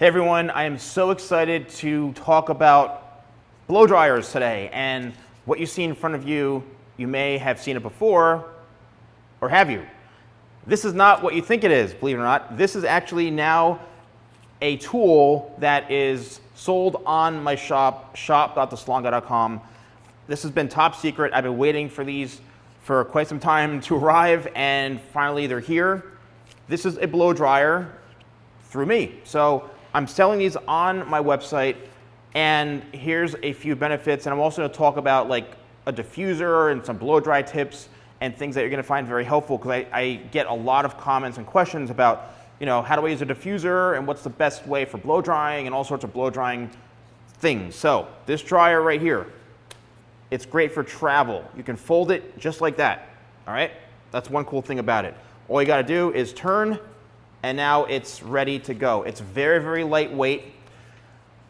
Hey everyone, I am so excited to talk about blow dryers today, and what you see in front of you, you may have seen it before, or have you? This is not what you think it is, believe it or not. This is actually now a tool that is sold on my shop, shop.TheSalonGuy.com. This has been top secret. I've been waiting for these for quite some time to arrive, and finally they're here. This is a blow dryer through me. So I'm selling these on my website, and here's a few benefits. And I'm also going to talk about like a diffuser and some blow dry tips and things that you're going to find very helpful, because I get a lot of comments and questions about, you know, how do I use a diffuser and what's the best way for blow drying and all sorts of blow drying things. So this dryer right here, it's great for travel. You can fold it just like that. All right, that's one cool thing about it. All you got to do is turn, and now it's ready to go. It's very, very lightweight.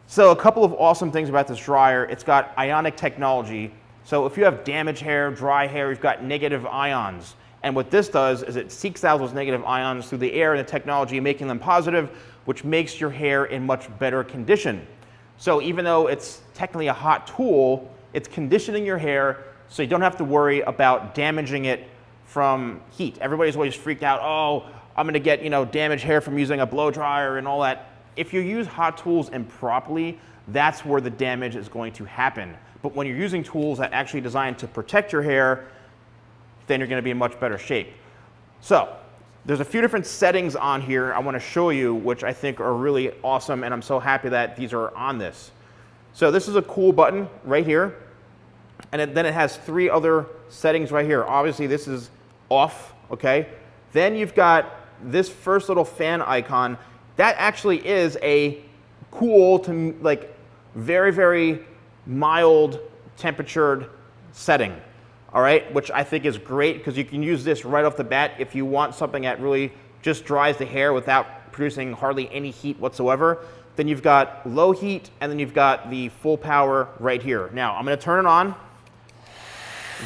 So a couple of awesome things about this dryer. It's got Ionic technology. So if you have damaged hair, dry hair, you've got negative ions. And what this does is it seeks out those negative ions through the air and the technology, making them positive, which makes your hair in much better condition. So even though it's technically a hot tool, it's conditioning your hair so you don't have to worry about damaging it from heat. Everybody's always freaked out, oh, I'm gonna get, damaged hair from using a blow dryer and all that. If you use hot tools improperly, that's where the damage is going to happen. But when you're using tools that actually designed to protect your hair, then you're gonna be in much better shape. So there's a few different settings on here I wanna show you, which I think are really awesome, and I'm so happy that these are on this. So this is a cool button right here, and then it has three other settings right here. Obviously this is off, okay? Then you've got this first little fan icon. That actually is a cool to like very, very mild temperatured setting, all right? Which I think is great, because you can use this right off the bat if you want something that really just dries the hair without producing hardly any heat whatsoever. Then you've got low heat, and then you've got the full power right here. Now I'm gonna turn it on.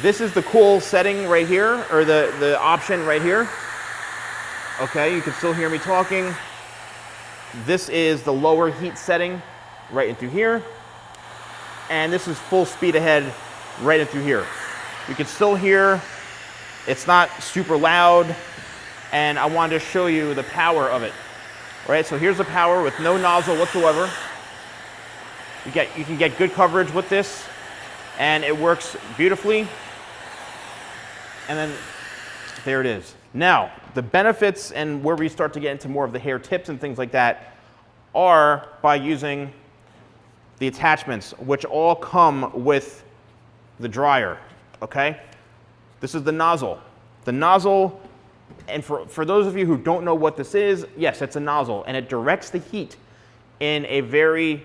This is the cool setting right here, or the option right here. Okay, you can still hear me talking. This is the lower heat setting right into here. And this is full speed ahead right into here. You can still hear, it's not super loud, and I wanted to show you the power of it. All right, so here's the power with no nozzle whatsoever. You can get good coverage with this, and it works beautifully. And then there it is. Now, the benefits and where we start to get into more of the hair tips and things like that are by using the attachments, which all come with the dryer, okay? This is the nozzle. The nozzle, and for those of you who don't know what this is, yes, it's a nozzle, and it directs the heat in a very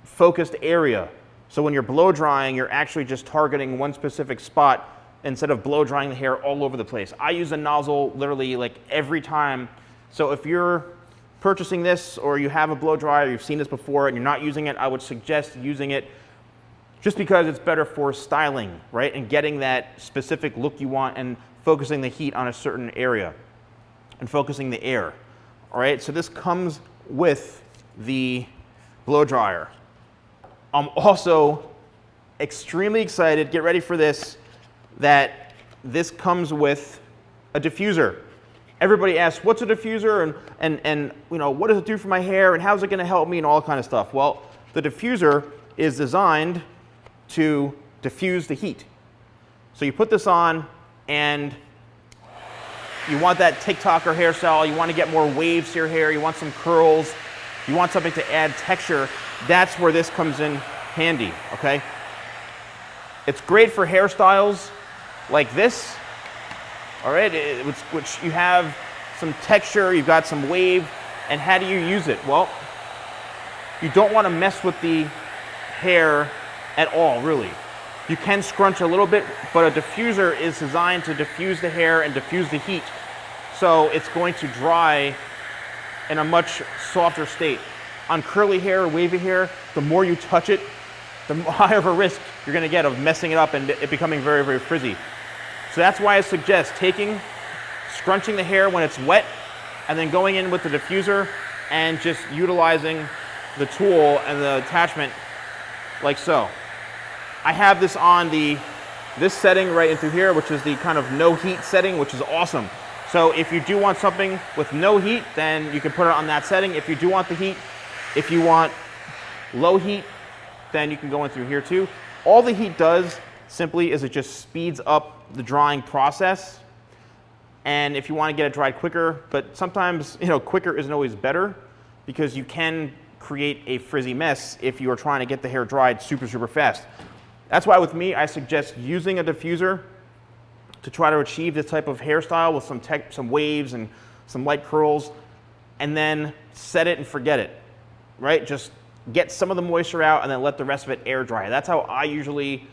focused area. So when you're blow drying, you're actually just targeting one specific spot instead of blow drying the hair all over the place. I use a nozzle literally like every time. So if you're purchasing this, or you have a blow dryer, you've seen this before and you're not using it, I would suggest using it just because it's better for styling, right? And getting that specific look you want and focusing the heat on a certain area and focusing the air. All right, so this comes with the blow dryer. I'm also extremely excited, get ready for this, that this comes with a diffuser. Everybody asks, what's a diffuser, and what does it do for my hair, and how's it going to help me, and all kind of stuff. Well, the diffuser is designed to diffuse the heat. So you put this on, and you want that TikToker hairstyle, you want to get more waves to your hair, you want some curls, you want something to add texture. That's where this comes in handy, okay? It's great for hairstyles like this, all right, which you have some texture, you've got some wave, and how do you use it? Well, you don't want to mess with the hair at all, really. You can scrunch a little bit, but a diffuser is designed to diffuse the hair and diffuse the heat, so it's going to dry in a much softer state. On curly hair, wavy hair, the more you touch it, the higher of a risk you're going to get of messing it up and it becoming very, very frizzy. So that's why I suggest scrunching the hair when it's wet, and then going in with the diffuser and just utilizing the tool and the attachment like so. I have this on this setting right into here, which is the kind of no heat setting, which is awesome. So if you do want something with no heat, then you can put it on that setting. If you do want the heat, if you want low heat, then you can go in through here too. All the heat does simply is it just speeds up the drying process. And if you want to get it dried quicker, but sometimes, quicker isn't always better, because you can create a frizzy mess if you are trying to get the hair dried super, super fast. That's why with me, I suggest using a diffuser to try to achieve this type of hairstyle with some waves and some light curls, and then set it and forget it, right? Just get some of the moisture out and then let the rest of it air dry. That's how I usually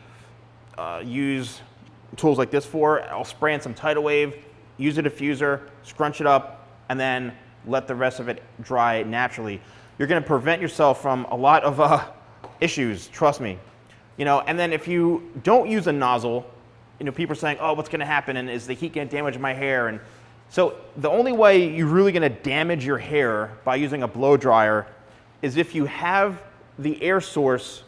use tools like this for. I'll spray in some tidal wave, use a diffuser, scrunch it up, and then let the rest of it dry naturally. You're gonna prevent yourself from a lot of issues, trust me. And then if you don't use a nozzle, people are saying, oh, what's gonna happen, and is the heat gonna damage my hair? And so the only way you're really gonna damage your hair by using a blow dryer is if you have the air source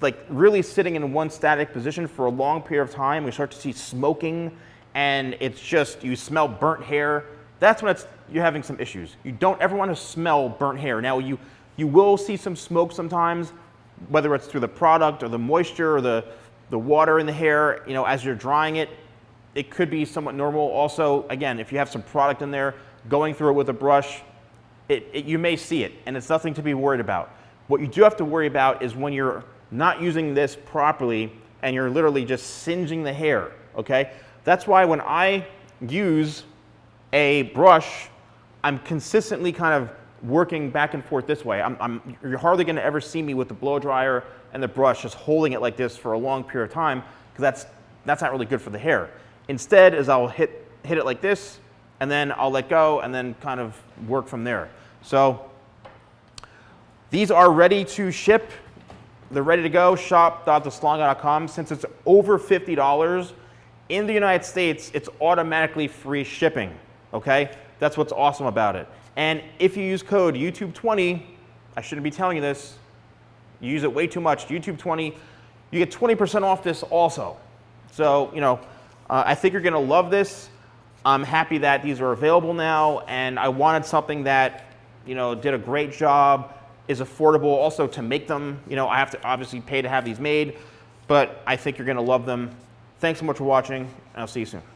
like really sitting in one static position for a long period of time. We start to see smoking, and it's just, you smell burnt hair. That's when you're having some issues. You don't ever want to smell burnt hair. Now you will see some smoke sometimes, whether it's through the product or the moisture or the water in the hair, as you're drying it. It could be somewhat normal. Also, again, if you have some product in there, going through it with a brush, you may see it, and it's nothing to be worried about. What you do have to worry about is when you're not using this properly and you're literally just singeing the hair, okay? That's why when I use a brush, I'm consistently kind of working back and forth this way. You're hardly gonna ever see me with the blow dryer and the brush just holding it like this for a long period of time, because that's not really good for the hair. Instead, is I'll hit it like this, and then I'll let go, and then kind of work from there. So these are ready to ship. They're ready to go. Shop.TheSalonGuy.com. Since it's over $50 in the United States, it's automatically free shipping. Okay, that's what's awesome about it. And if you use code YouTube20, I shouldn't be telling you this. You use it way too much. YouTube20, you get 20% off this also. So I think you're gonna love this. I'm happy that these are available now, and I wanted something that did a great job, is affordable also to make them. I have to obviously pay to have these made, but I think you're gonna love them. Thanks so much for watching, and I'll see you soon.